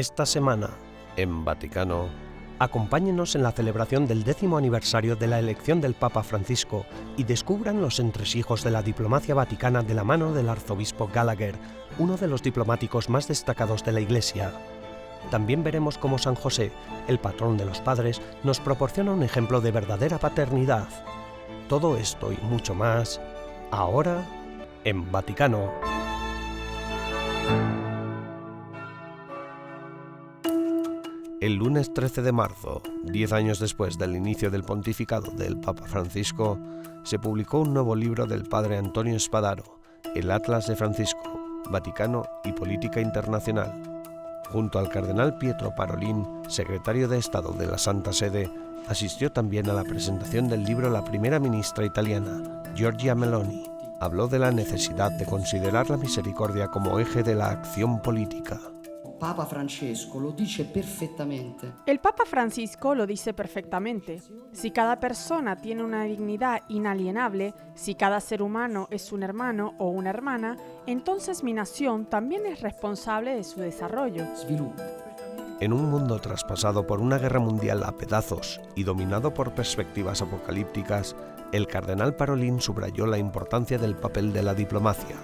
Esta semana, en Vaticano, acompáñenos en la celebración del 10º aniversario de la elección del Papa Francisco y descubran los entresijos de la diplomacia vaticana de la mano del arzobispo Gallagher, uno de los diplomáticos más destacados de la Iglesia. También veremos cómo San José, el patrón de los padres, nos proporciona un ejemplo de verdadera paternidad. Todo esto y mucho más, ahora, en Vaticano. El lunes 13 de marzo, 10 años después del inicio del pontificado del Papa Francisco, se publicó un nuevo libro del padre Antonio Spadaro, el Atlas de Francisco, Vaticano y Política Internacional. Junto al cardenal Pietro Parolin, secretario de Estado de la Santa Sede, asistió también a la presentación del libro la primera ministra italiana, Giorgia Meloni. Habló de la necesidad de considerar la misericordia como eje de la acción política. Papa Francesco lo dice perfectamente. El Papa Francisco lo dice perfectamente. Si cada persona tiene una dignidad inalienable, si cada ser humano es un hermano o una hermana, entonces mi nación también es responsable de su desarrollo. Sviluppo. En un mundo traspasado por una guerra mundial a pedazos y dominado por perspectivas apocalípticas, el cardenal Parolin subrayó la importancia del papel de la diplomacia.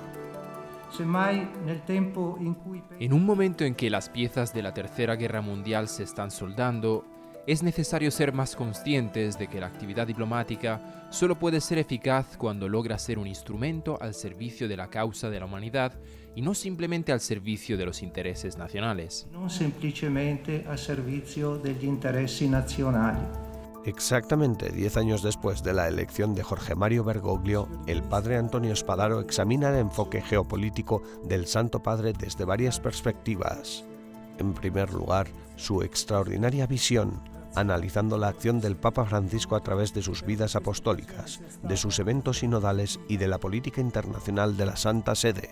En un momento en que las piezas de la Tercera Guerra Mundial se están soldando, es necesario ser más conscientes de que la actividad diplomática solo puede ser eficaz cuando logra ser un instrumento al servicio de la causa de la humanidad y no simplemente al servicio de los intereses nacionales. Non semplicemente al servizio degli interessi nazionali. Exactamente 10 años después de la elección de Jorge Mario Bergoglio, el padre Antonio Spadaro examina el enfoque geopolítico del Santo Padre desde varias perspectivas. En primer lugar, su extraordinaria visión, analizando la acción del Papa Francisco a través de sus vidas apostólicas, de sus eventos sinodales y de la política internacional de la Santa Sede.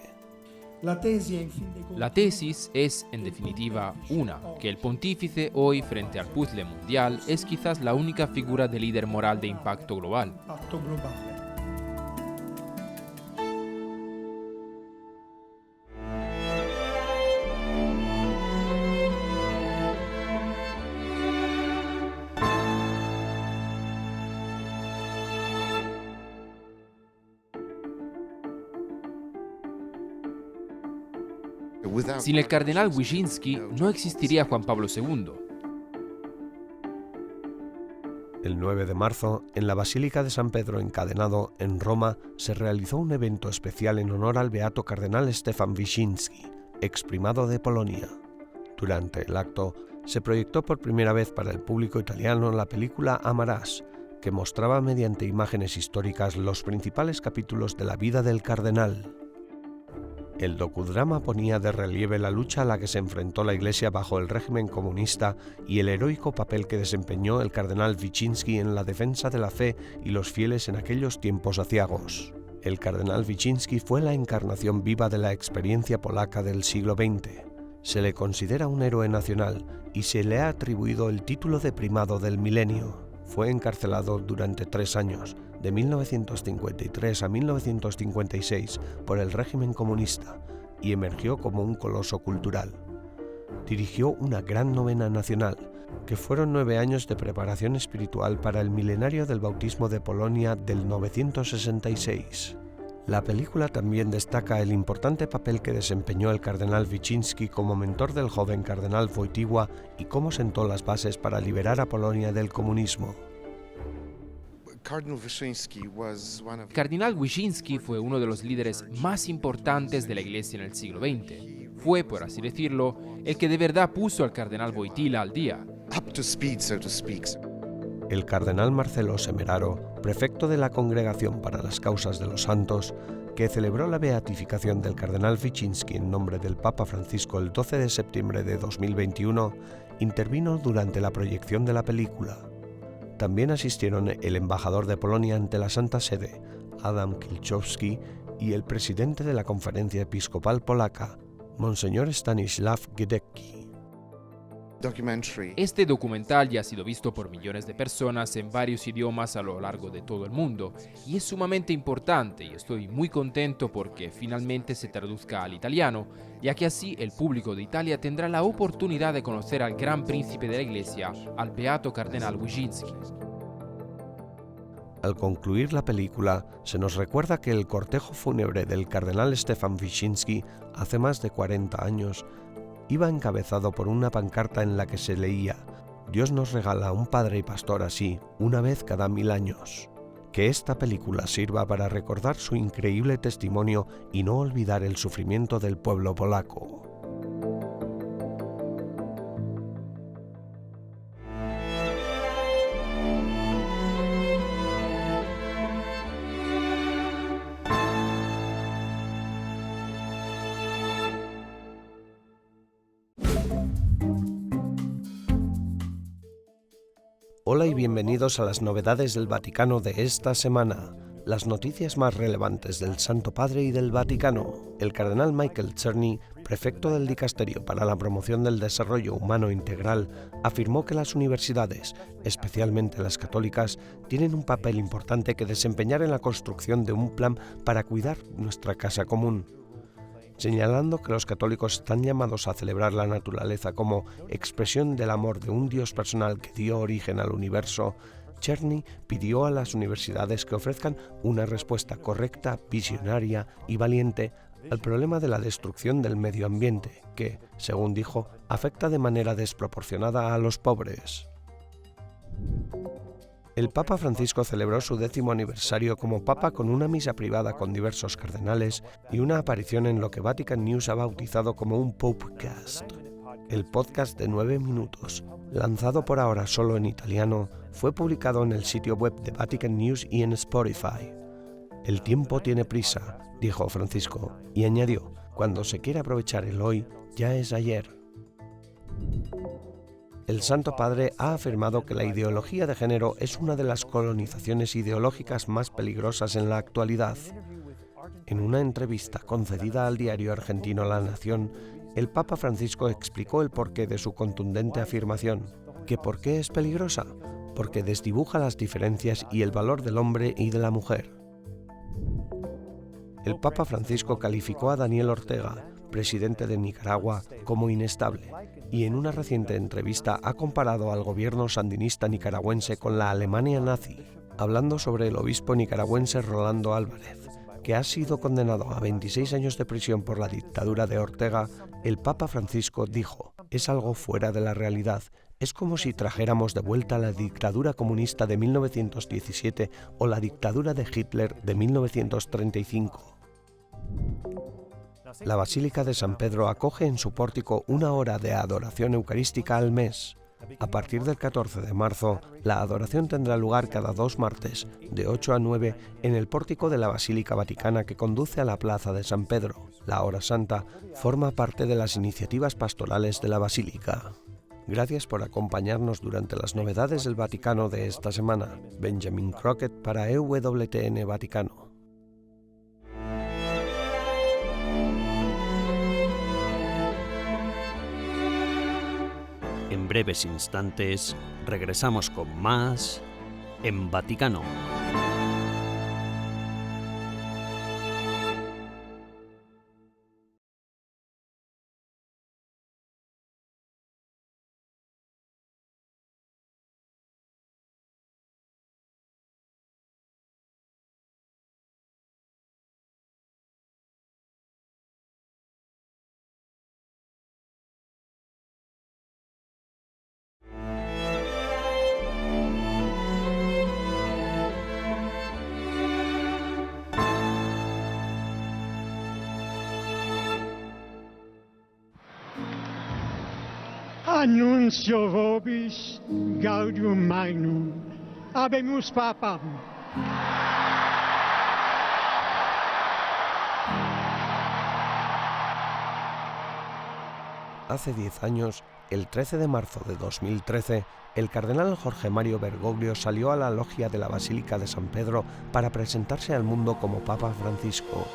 La tesis es, en definitiva, una, que el pontífice hoy, frente al puzzle mundial, es quizás la única figura de líder moral de impacto global. Sin el cardenal Wyszynski no existiría Juan Pablo II. El 9 de marzo, en la Basílica de San Pedro Encadenado, en Roma, se realizó un evento especial en honor al beato cardenal Stefan Wyszynski, exprimado de Polonia. Durante el acto, se proyectó por primera vez para el público italiano la película Amarás, que mostraba mediante imágenes históricas los principales capítulos de la vida del cardenal. El docudrama ponía de relieve la lucha a la que se enfrentó la Iglesia bajo el régimen comunista y el heroico papel que desempeñó el cardenal Wyszynski en la defensa de la fe y los fieles en aquellos tiempos aciagos. El cardenal Wyszynski fue la encarnación viva de la experiencia polaca del siglo XX. Se le considera un héroe nacional y se le ha atribuido el título de primado del milenio. Fue encarcelado durante 3 años, de 1953 a 1956, por el régimen comunista, y emergió como un coloso cultural. Dirigió una gran novena nacional, que fueron 9 años de preparación espiritual para el milenario del bautismo de Polonia del 966. La película también destaca el importante papel que desempeñó el cardenal Wyszynski como mentor del joven cardenal Wojtyła y cómo sentó las bases para liberar a Polonia del comunismo. Cardinal Wyszynski fue uno de los líderes más importantes de la Iglesia en el siglo XX. Fue, por así decirlo, el que de verdad puso al cardenal Wojtyła al día. El cardenal Marcelo Semeraro, prefecto de la Congregación para las Causas de los Santos, que celebró la beatificación del cardenal Wyszynski en nombre del Papa Francisco el 12 de septiembre de 2021, intervino durante la proyección de la película. También asistieron el embajador de Polonia ante la Santa Sede, Adam Kilczewski, y el presidente de la Conferencia Episcopal Polaca, Monseñor Stanisław Gdecki. Este documental ya ha sido visto por millones de personas en varios idiomas a lo largo de todo el mundo y es sumamente importante y estoy muy contento porque finalmente se traduzca al italiano, ya que así el público de Italia tendrá la oportunidad de conocer al gran príncipe de la Iglesia, al beato cardenal Wyszynski. Al concluir la película, se nos recuerda que el cortejo fúnebre del cardenal Stefan Wyszynski hace más de 40 años iba encabezado por una pancarta en la que se leía: Dios nos regala un padre y pastor así, una vez cada 1000 años. Que esta película sirva para recordar su increíble testimonio y no olvidar el sufrimiento del pueblo polaco. Hola y bienvenidos a las novedades del Vaticano de esta semana. Las noticias más relevantes del Santo Padre y del Vaticano. El cardenal Michael Czerny, prefecto del Dicasterio para la Promoción del Desarrollo Humano Integral, afirmó que las universidades, especialmente las católicas, tienen un papel importante que desempeñar en la construcción de un plan para cuidar nuestra casa común. Señalando que los católicos están llamados a celebrar la naturaleza como expresión del amor de un Dios personal que dio origen al universo, Czerny pidió a las universidades que ofrezcan una respuesta correcta, visionaria y valiente al problema de la destrucción del medio ambiente, que, según dijo, afecta de manera desproporcionada a los pobres. El Papa Francisco celebró su 10º aniversario como Papa con una misa privada con diversos cardenales y una aparición en lo que Vatican News ha bautizado como un Popecast. El podcast de 9 minutos, lanzado por ahora solo en italiano, fue publicado en el sitio web de Vatican News y en Spotify. El tiempo tiene prisa, dijo Francisco, y añadió: cuando se quiere aprovechar el hoy, ya es ayer. El Santo Padre ha afirmado que la ideología de género es una de las colonizaciones ideológicas más peligrosas en la actualidad. En una entrevista concedida al diario argentino La Nación, el Papa Francisco explicó el porqué de su contundente afirmación. ¿Que por qué es peligrosa? Porque desdibuja las diferencias y el valor del hombre y de la mujer. El Papa Francisco calificó a Daniel Ortega, presidente de Nicaragua, como inestable, y en una reciente entrevista ha comparado al gobierno sandinista nicaragüense con la Alemania nazi, hablando sobre el obispo nicaragüense Rolando Álvarez, que ha sido condenado a 26 años de prisión por la dictadura de Ortega. El Papa Francisco dijo: es algo fuera de la realidad, es como si trajéramos de vuelta la dictadura comunista de 1917 o la dictadura de Hitler de 1935. La Basílica de San Pedro acoge en su pórtico una hora de adoración eucarística al mes. A partir del 14 de marzo, la adoración tendrá lugar cada 2 martes, de 8 a 9, en el pórtico de la Basílica Vaticana que conduce a la Plaza de San Pedro. La Hora Santa forma parte de las iniciativas pastorales de la Basílica. Gracias por acompañarnos durante las novedades del Vaticano de esta semana. Benjamin Crockett para EWTN Vaticano. En breves instantes regresamos con más en Vaticano. Annuncio vobis gaudium magnum, habemus papam. Hace 10 años, el 13 de marzo de 2013, el cardenal Jorge Mario Bergoglio salió a la logia de la Basílica de San Pedro para presentarse al mundo como Papa Francisco.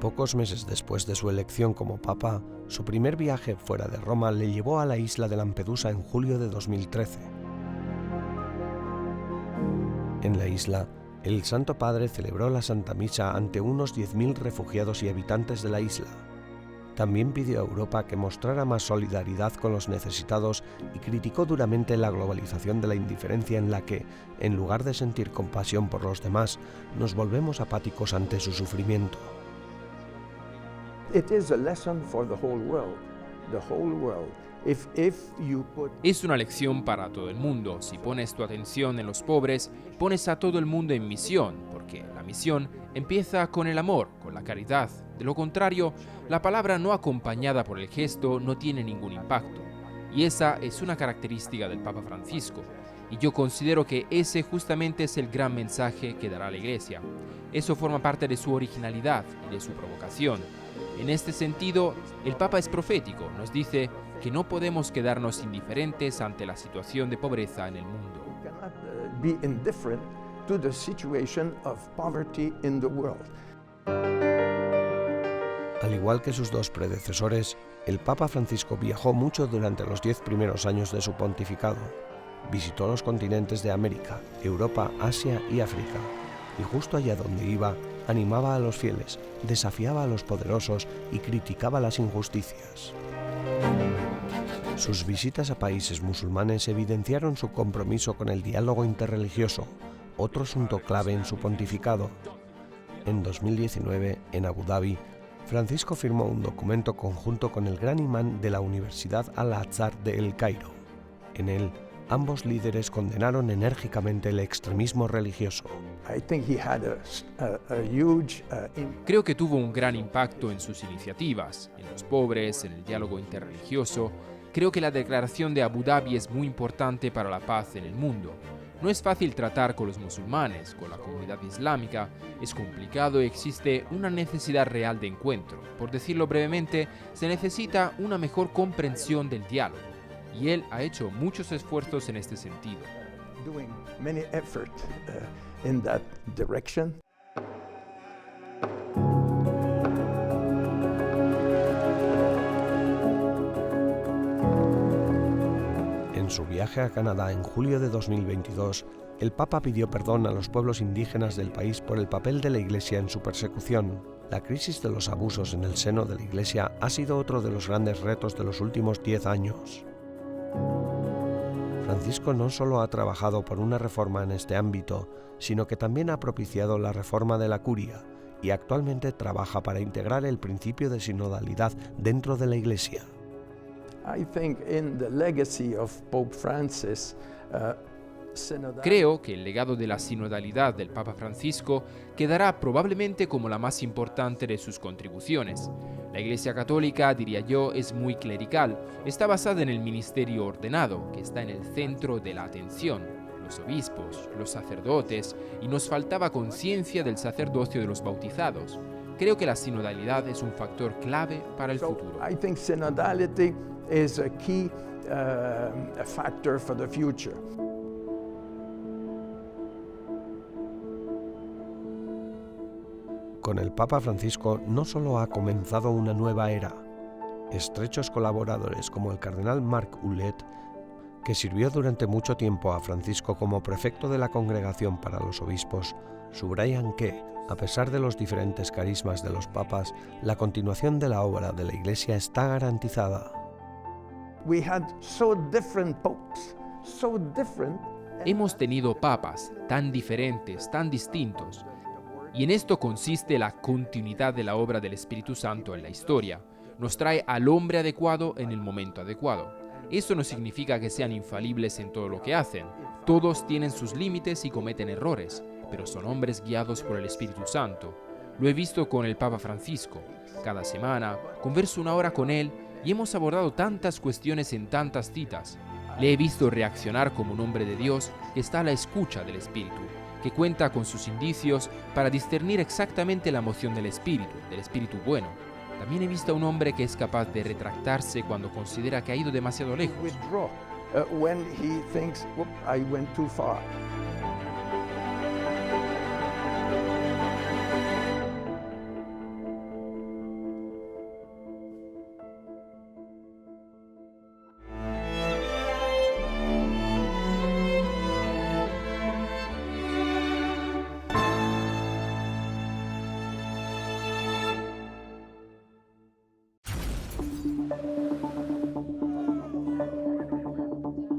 Pocos meses después de su elección como papa, su primer viaje fuera de Roma le llevó a la isla de Lampedusa en julio de 2013. En la isla, el Santo Padre celebró la Santa Misa ante unos 10.000 refugiados y habitantes de la isla. También pidió a Europa que mostrara más solidaridad con los necesitados y criticó duramente la globalización de la indiferencia en la que, en lugar de sentir compasión por los demás, nos volvemos apáticos ante su sufrimiento. Es una lección para todo el mundo. Si pones tu atención en los pobres, pones a todo el mundo en misión, porque la misión empieza con el amor, con la caridad. De lo contrario, la palabra no acompañada por el gesto no tiene ningún impacto. Y esa es una característica del Papa Francisco. Y yo considero que ese justamente es el gran mensaje que dará la Iglesia. Eso forma parte de su originalidad y de su provocación. En este sentido, el Papa es profético, nos dice que no podemos quedarnos indiferentes ante la situación de pobreza en el mundo. Al igual que sus dos predecesores, el Papa Francisco viajó mucho durante los 10 primeros años de su pontificado. Visitó los continentes de América, Europa, Asia y África, y justo allá donde iba, animaba a los fieles, desafiaba a los poderosos y criticaba las injusticias. Sus visitas a países musulmanes evidenciaron su compromiso con el diálogo interreligioso, otro asunto clave en su pontificado. En 2019, en Abu Dhabi, Francisco firmó un documento conjunto con el gran imán de la Universidad Al-Azhar de El Cairo. En él, ambos líderes condenaron enérgicamente el extremismo religioso. Creo que tuvo un gran impacto en sus iniciativas, en los pobres, en el diálogo interreligioso. Creo que la declaración de Abu Dhabi es muy importante para la paz en el mundo. No es fácil tratar con los musulmanes, con la comunidad islámica, es complicado y existe una necesidad real de encuentro. Por decirlo brevemente, se necesita una mejor comprensión del diálogo. Y él ha hecho muchos esfuerzos en este sentido. En su viaje a Canadá en julio de 2022, el Papa pidió perdón a los pueblos indígenas del país por el papel de la Iglesia en su persecución. La crisis de los abusos en el seno de la Iglesia ha sido otro de los grandes retos de los últimos 10 años. Francisco no solo ha trabajado por una reforma en este ámbito, sino que también ha propiciado la reforma de la curia y actualmente trabaja para integrar el principio de sinodalidad dentro de la Iglesia. Creo que el legado de la sinodalidad del Papa Francisco quedará probablemente como la más importante de sus contribuciones. La Iglesia Católica, diría yo, es muy clerical, está basada en el ministerio ordenado, que está en el centro de la atención, los obispos, los sacerdotes, y nos faltaba conciencia del sacerdocio de los bautizados. Creo que la sinodalidad es un factor clave para el futuro. Is a key factor for the future. Con el Papa Francisco no solo ha comenzado una nueva era. Estrechos colaboradores como el cardenal Marc Ouellet, que sirvió durante mucho tiempo a Francisco como prefecto de la Congregación para los Obispos, subrayan que, a pesar de los diferentes carismas de los papas, la continuación de la obra de la Iglesia está garantizada. Hemos tenido papas tan diferentes, tan distintos, y en esto consiste la continuidad de la obra del Espíritu Santo en la historia. Nos trae al hombre adecuado en el momento adecuado. Eso no significa que sean infalibles en todo lo que hacen. Todos tienen sus límites y cometen errores, pero son hombres guiados por el Espíritu Santo. Lo he visto con el Papa Francisco. Cada semana converso una hora con él y hemos abordado tantas cuestiones en tantas citas. Le he visto reaccionar como un hombre de Dios que está a la escucha del Espíritu, que cuenta con sus indicios para discernir exactamente la emoción del Espíritu bueno. También he visto a un hombre que es capaz de retractarse cuando considera que ha ido demasiado lejos.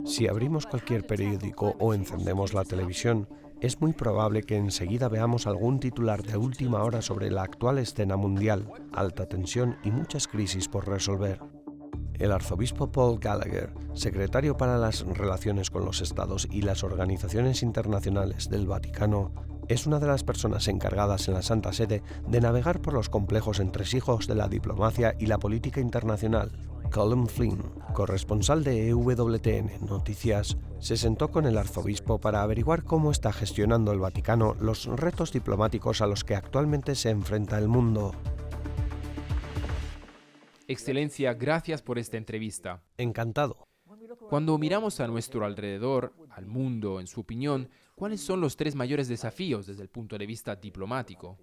Si abrimos cualquier periódico o encendemos la televisión, es muy probable que enseguida veamos algún titular de última hora sobre la actual escena mundial, alta tensión y muchas crisis por resolver. El arzobispo Paul Gallagher, secretario para las relaciones con los estados y las organizaciones internacionales del Vaticano, es una de las personas encargadas en la Santa Sede de navegar por los complejos entresijos de la diplomacia y la política internacional. Colin Flynn, corresponsal de EWTN Noticias, se sentó con el arzobispo para averiguar cómo está gestionando el Vaticano los retos diplomáticos a los que actualmente se enfrenta el mundo. Excelencia, gracias por esta entrevista. Encantado. Cuando miramos a nuestro alrededor, al mundo, en su opinión, ¿cuáles son los 3 mayores desafíos desde el punto de vista diplomático?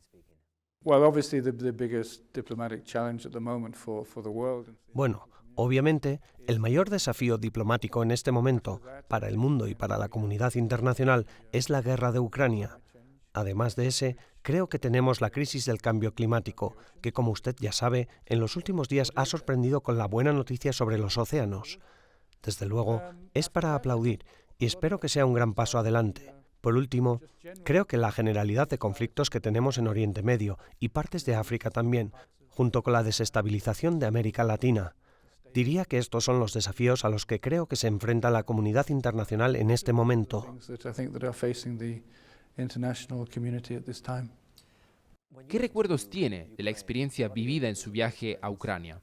Bueno, obviamente, el mayor desafío diplomático en este momento para el mundo y para la comunidad internacional es la guerra de Ucrania. Además de ese, creo que tenemos la crisis del cambio climático, que como usted ya sabe, en los últimos días ha sorprendido con la buena noticia sobre los océanos. Desde luego, es para aplaudir y espero que sea un gran paso adelante. Por último, creo que la generalidad de conflictos que tenemos en Oriente Medio y partes de África también, junto con la desestabilización de América Latina. Diría que estos son los desafíos a los que creo que se enfrenta la comunidad internacional en este momento. ¿Qué recuerdos tiene de la experiencia vivida en su viaje a Ucrania?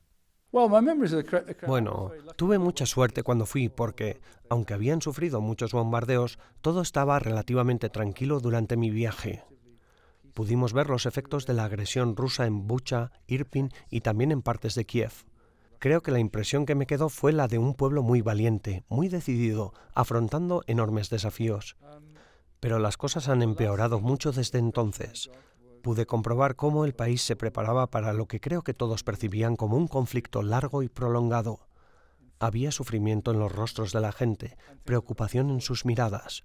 Bueno, tuve mucha suerte cuando fui porque, aunque habían sufrido muchos bombardeos, todo estaba relativamente tranquilo durante mi viaje. Pudimos ver los efectos de la agresión rusa en Bucha, Irpin y también en partes de Kiev. Creo que la impresión que me quedó fue la de un pueblo muy valiente, muy decidido, afrontando enormes desafíos. Pero las cosas han empeorado mucho desde entonces. Pude comprobar cómo el país se preparaba para lo que creo que todos percibían como un conflicto largo y prolongado. Había sufrimiento en los rostros de la gente, preocupación en sus miradas.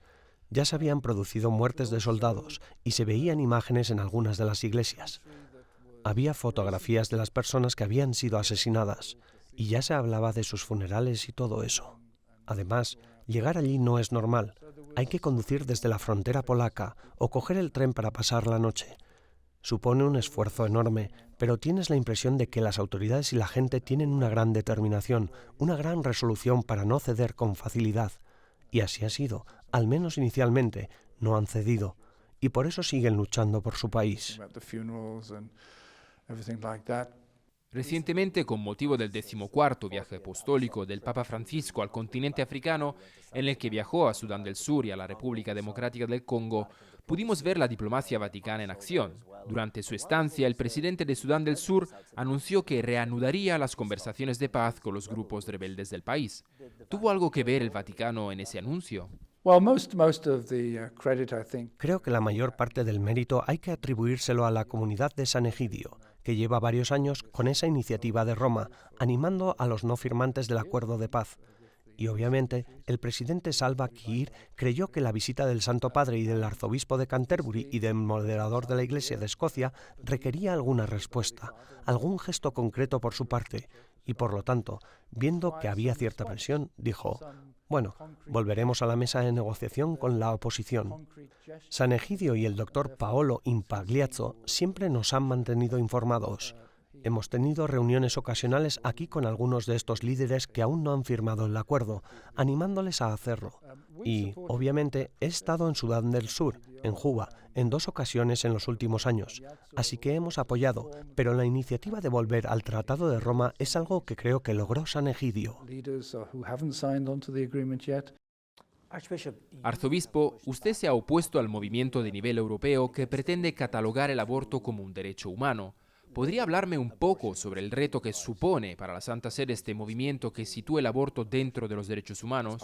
Ya se habían producido muertes de soldados y se veían imágenes en algunas de las iglesias. Había fotografías de las personas que habían sido asesinadas y ya se hablaba de sus funerales y todo eso. Además, llegar allí no es normal. Hay que conducir desde la frontera polaca o coger el tren para pasar la noche. Supone un esfuerzo enorme, pero tienes la impresión de que las autoridades y la gente tienen una gran determinación, una gran resolución para no ceder con facilidad. Y así ha sido, al menos inicialmente, no han cedido, y por eso siguen luchando por su país. Recientemente, con motivo del 14º viaje apostólico del Papa Francisco al continente africano, en el que viajó a Sudán del Sur y a la República Democrática del Congo, pudimos ver la diplomacia vaticana en acción. Durante su estancia, el presidente de Sudán del Sur anunció que reanudaría las conversaciones de paz con los grupos rebeldes del país. ¿Tuvo algo que ver el Vaticano en ese anuncio? Creo que la mayor parte del mérito hay que atribuírselo a la comunidad de San Egidio, que lleva varios años con esa iniciativa de Roma, animando a los no firmantes del acuerdo de paz. Y obviamente, el presidente Salva Kiir creyó que la visita del Santo Padre y del arzobispo de Canterbury y del moderador de la Iglesia de Escocia requería alguna respuesta, algún gesto concreto por su parte, y por lo tanto, viendo que había cierta presión, dijo: bueno, volveremos a la mesa de negociación con la oposición. San Egidio y el doctor Paolo Impagliazzo siempre nos han mantenido informados. Hemos tenido reuniones ocasionales aquí con algunos de estos líderes que aún no han firmado el acuerdo, animándoles a hacerlo. Y, obviamente, he estado en Sudán del Sur, en Juba, en 2 ocasiones en los últimos años. Así que hemos apoyado, pero la iniciativa de volver al Tratado de Roma es algo que creo que logró San Egidio. Arzobispo, usted se ha opuesto al movimiento de nivel europeo que pretende catalogar el aborto como un derecho humano. ¿Podría hablarme un poco sobre el reto que supone para la Santa Sede este movimiento que sitúa el aborto dentro de los derechos humanos?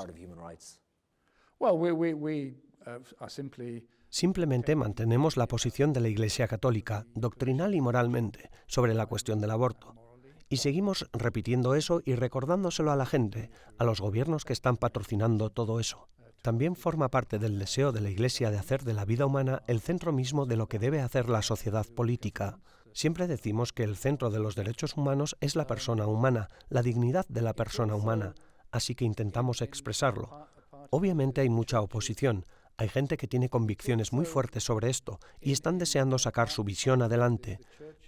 Simplemente mantenemos la posición de la Iglesia Católica, doctrinal y moralmente, sobre la cuestión del aborto. Y seguimos repitiendo eso y recordándoselo a la gente, a los gobiernos que están patrocinando todo eso. También forma parte del deseo de la Iglesia de hacer de la vida humana el centro mismo de lo que debe hacer la sociedad política. Siempre decimos que el centro de los derechos humanos es la persona humana, la dignidad de la persona humana. así que intentamos expresarlo. Obviamente hay mucha oposición. Hay gente que tiene convicciones muy fuertes sobre esto y están deseando sacar su visión adelante,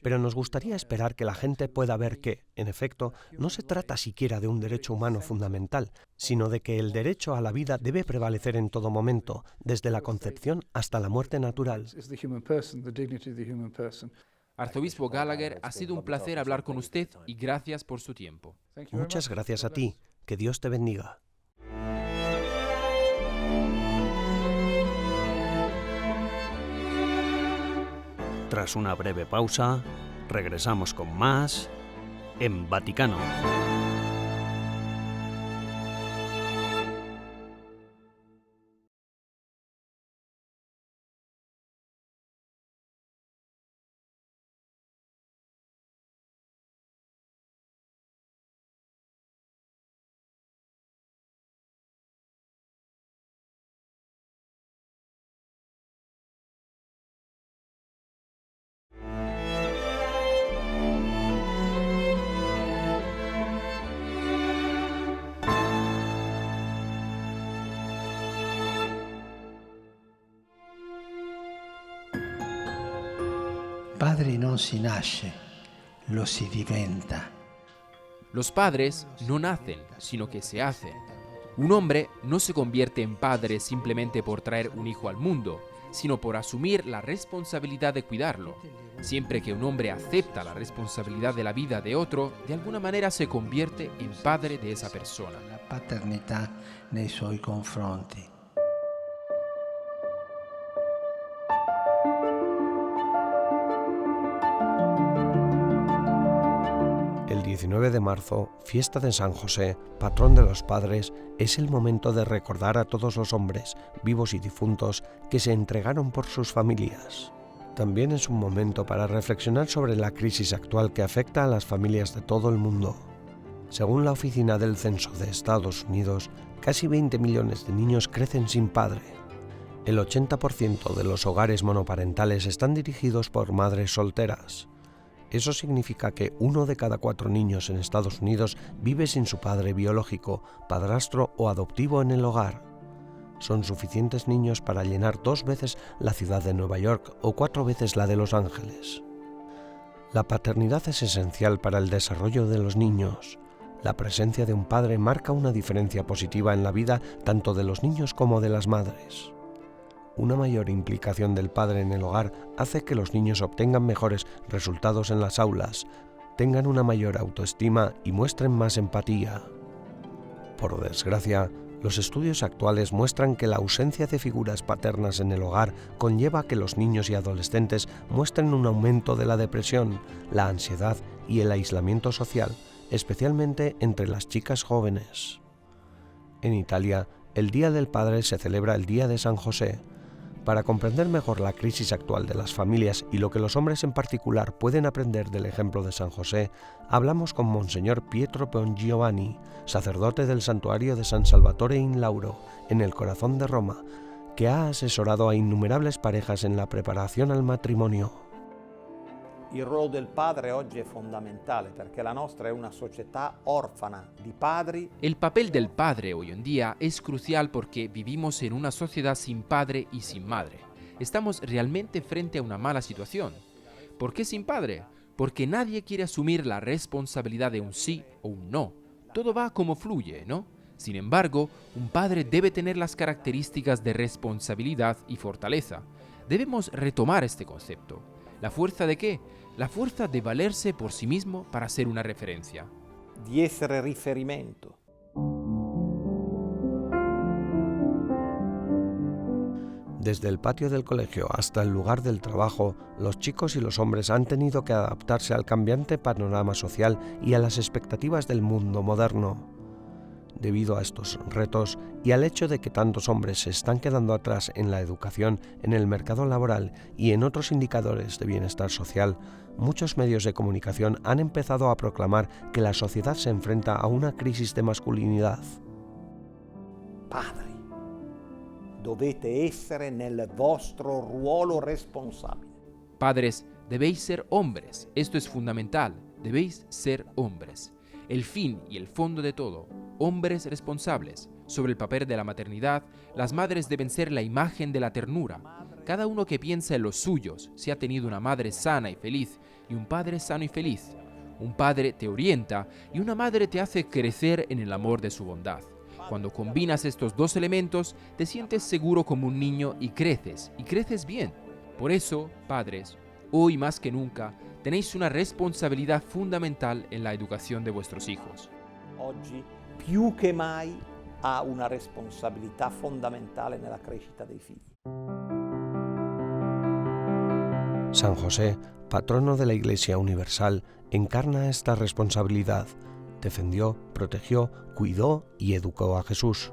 pero nos gustaría esperar que la gente pueda ver que, en efecto, no se trata siquiera de un derecho humano fundamental, sino de que el derecho a la vida debe prevalecer en todo momento, desde la concepción hasta la muerte natural. Arzobispo Gallagher, ha sido un placer hablar con usted y gracias por su tiempo. Muchas gracias a ti. Que Dios te bendiga. Tras una breve pausa, regresamos con más en Vaticano. Padre non si nasce, lo si diventa. Los padres no nacen, sino que se hacen. Un hombre no se convierte en padre simplemente por traer un hijo al mundo, sino por asumir la responsabilidad de cuidarlo. Siempre que un hombre acepta la responsabilidad de la vida de otro, de alguna manera se convierte en padre de esa persona. La paternità nei suoi confronti. El 19 de marzo, fiesta de San José, patrón de los padres, es el momento de recordar a todos los hombres, vivos y difuntos, que se entregaron por sus familias. También es un momento para reflexionar sobre la crisis actual que afecta a las familias de todo el mundo. Según la Oficina del Censo de Estados Unidos, casi 20 millones de niños crecen sin padre. El 80% de los hogares monoparentales están dirigidos por madres solteras. Eso significa que 1 de cada 4 niños en Estados Unidos vive sin su padre biológico, padrastro o adoptivo en el hogar. Son suficientes niños para llenar 2 veces la ciudad de Nueva York o 4 veces la de Los Ángeles. La paternidad es esencial para el desarrollo de los niños. La presencia de un padre marca una diferencia positiva en la vida tanto de los niños como de las madres. Una mayor implicación del padre en el hogar hace que los niños obtengan mejores resultados en las aulas, tengan una mayor autoestima y muestren más empatía. Por desgracia, los estudios actuales muestran que la ausencia de figuras paternas en el hogar conlleva que los niños y adolescentes muestren un aumento de la depresión, la ansiedad y el aislamiento social, especialmente entre las chicas jóvenes. En Italia, el Día del Padre se celebra el Día de San José. Para comprender mejor la crisis actual de las familias y lo que los hombres en particular pueden aprender del ejemplo de San José, hablamos con Monseñor Pietro Bongiovanni, sacerdote del santuario de San Salvatore in Lauro, en el corazón de Roma, que ha asesorado a innumerables parejas en la preparación al matrimonio. Il ruolo del padre oggi è fondamentale perché la nostra è una società orfana di padri. El papel del padre hoy en día es crucial porque vivimos en una sociedad sin padre y sin madre. Estamos realmente frente a una mala situación. ¿Por qué sin padre? Porque nadie quiere asumir la responsabilidad de un sí o un no. Todo va como fluye, ¿no? Sin embargo, un padre debe tener las características de responsabilidad y fortaleza. Debemos retomar este concepto. ¿La fuerza de qué? La fuerza de valerse por sí mismo para ser una referencia. Di essere riferimento. Desde el patio del colegio hasta el lugar del trabajo, los chicos y los hombres han tenido que adaptarse al cambiante panorama social y a las expectativas del mundo moderno. Debido a estos retos y al hecho de que tantos hombres se están quedando atrás en la educación, en el mercado laboral y en otros indicadores de bienestar social, muchos medios de comunicación han empezado a proclamar que la sociedad se enfrenta a una crisis de masculinidad. Padri, dovete essere nel vostro ruolo responsabile. Padres, debéis ser hombres. Esto es fundamental. Debéis ser hombres. El fin y el fondo de todo. hombres responsables. Sobre el papel de la maternidad, las madres deben ser la imagen de la ternura. Cada uno que piensa en los suyos, si ha tenido una madre sana y feliz y un padre sano y feliz. Un padre te orienta y una madre te hace crecer en el amor de su bondad. Cuando combinas estos dos elementos, te sientes seguro como un niño y creces bien. Por eso, padres, hoy más que nunca, tenéis una responsabilidad fundamental en la educación de vuestros hijos. Oggi, più che mai, ha una responsabilità fondamentale nella crescita dei figli. San José, patrono de la Iglesia Universal, encarna esta responsabilidad. Defendió, protegió, cuidó y educó a Jesús.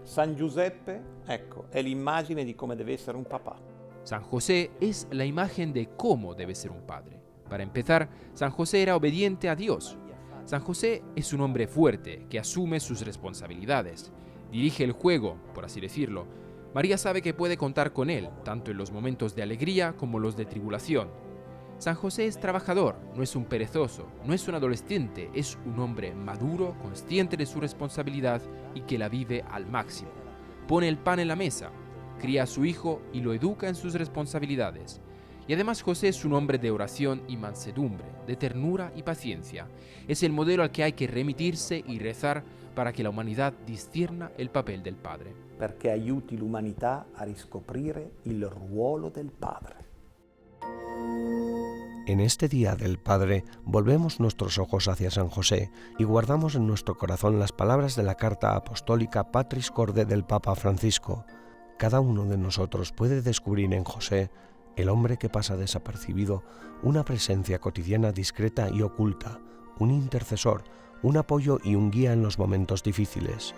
San Giuseppe, ecco, è l'immagine di come deve essere un papà. San José es la imagen de cómo debe ser un padre. Para empezar, San José era obediente a Dios. San José es un hombre fuerte que asume sus responsabilidades. Dirige el juego, por así decirlo. María sabe que puede contar con él, tanto en los momentos de alegría como los de tribulación. San José es trabajador, no es un perezoso, no es un adolescente, es un hombre maduro, consciente de su responsabilidad y que la vive al máximo. Pone el pan en la mesa, cría a su hijo y lo educa en sus responsabilidades. Y además José es un hombre de oración y mansedumbre, de ternura y paciencia. Es el modelo al que hay que remitirse y rezar para que la humanidad discierna el papel del padre. Perché aiuti l'umanità a riscoprire il ruolo del padre. En este Día del Padre volvemos nuestros ojos hacia San José y guardamos en nuestro corazón las palabras de la carta apostólica Patris Corde del Papa Francisco. Cada uno de nosotros puede descubrir en José, el hombre que pasa desapercibido, una presencia cotidiana discreta y oculta, un intercesor, un apoyo y un guía en los momentos difíciles.